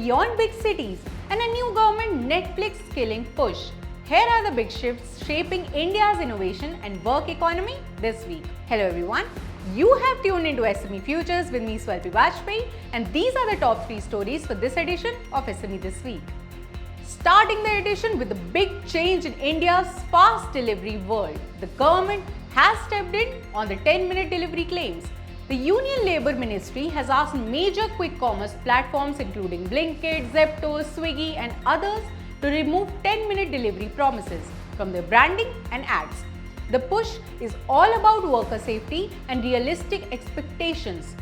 beyond big cities, and a new government Netflix skilling push. Here are the big shifts shaping India's innovation and work economy this week. Hello everyone, you have tuned into SME Futures with me Swalpi Vajpayee, and these are the top 3 stories for this edition of SME This Week. Starting the edition with a big change in India's fast delivery world. The government has stepped in on the 10-minute delivery claims. The Union Labour Ministry has asked major quick commerce platforms including Blinkit, Zepto, Swiggy and others to remove 10-minute delivery promises from their branding and ads. The push is all about worker safety and realistic expectations.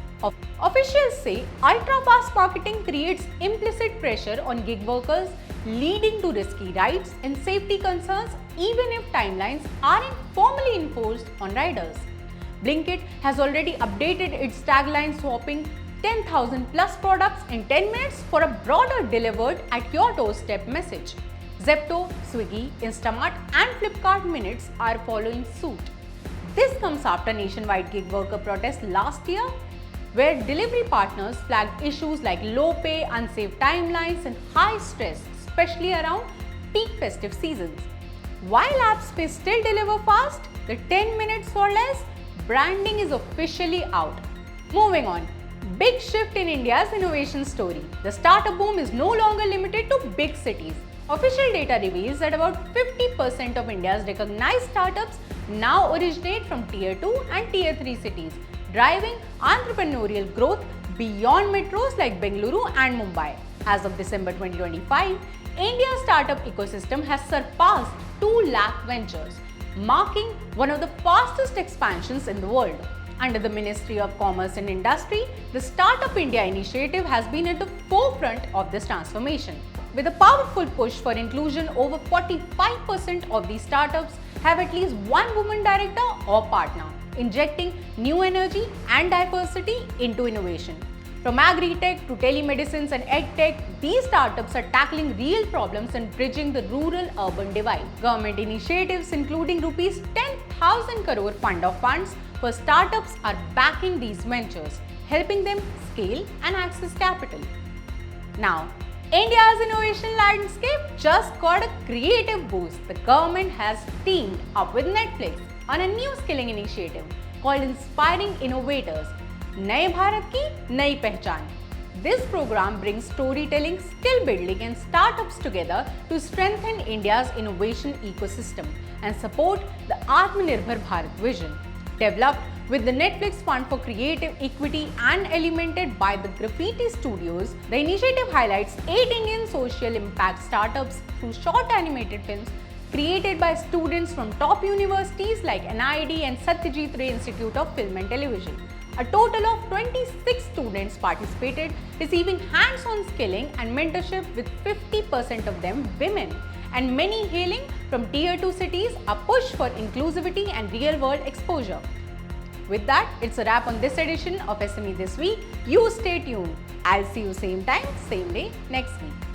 Officials say ultra-fast marketing creates implicit pressure on gig workers, leading to risky rides and safety concerns even if timelines aren't formally enforced on riders. Blinkit has already updated its tagline swapping 10,000 plus products in 10 minutes for a broader delivered at your doorstep message. Zepto, Swiggy, Instamart and Flipkart Minutes are following suit. This comes after nationwide gig worker protests last year, where delivery partners flagged issues like low pay, unsafe timelines and high stress, especially around peak festive seasons. While apps may still deliver fast, the 10 minutes or less branding is officially out. Moving on, big shift in India's innovation story. The startup boom is no longer limited to big cities. Official data reveals that about 50% of India's recognized startups now originate from Tier 2 and Tier 3 cities, driving entrepreneurial growth beyond metros like Bengaluru and Mumbai. As of December 2025, India's startup ecosystem has surpassed 2 lakh ventures, marking one of the fastest expansions in the world. Under the Ministry of Commerce and Industry, the Startup India initiative has been at the forefront of this transformation. With a powerful push for inclusion, over 45% of these startups have at least one woman director or partner, injecting new energy and diversity into innovation. From agri-tech to telemedicines and ed-tech, these startups are tackling real problems and bridging the rural-urban divide. Government initiatives including Rs 10,000 crore fund of funds for startups are backing these ventures, helping them scale and access capital. Now, India's innovation landscape just got a creative boost. The government has teamed up with Netflix on a new skilling initiative called Inspiring Innovators, Naye Bharat Ki Nayi Pehchan. This program brings storytelling, skill building and startups together to strengthen India's innovation ecosystem and support the Atmanirbhar Bharat vision. Developed with the Netflix Fund for Creative Equity and elemented by the Graffiti Studios, the initiative highlights 8 Indian social impact startups through short animated films created by students from top universities like NID and Satyajit Ray Institute of Film and Television. A total of 26 students participated, receiving hands-on skilling and mentorship, with 50% of them women, and many hailing from Tier 2 cities, a push for inclusivity and real-world exposure. With that, it's a wrap on this edition of SME This Week. You stay tuned. I'll see you same time, same day next week.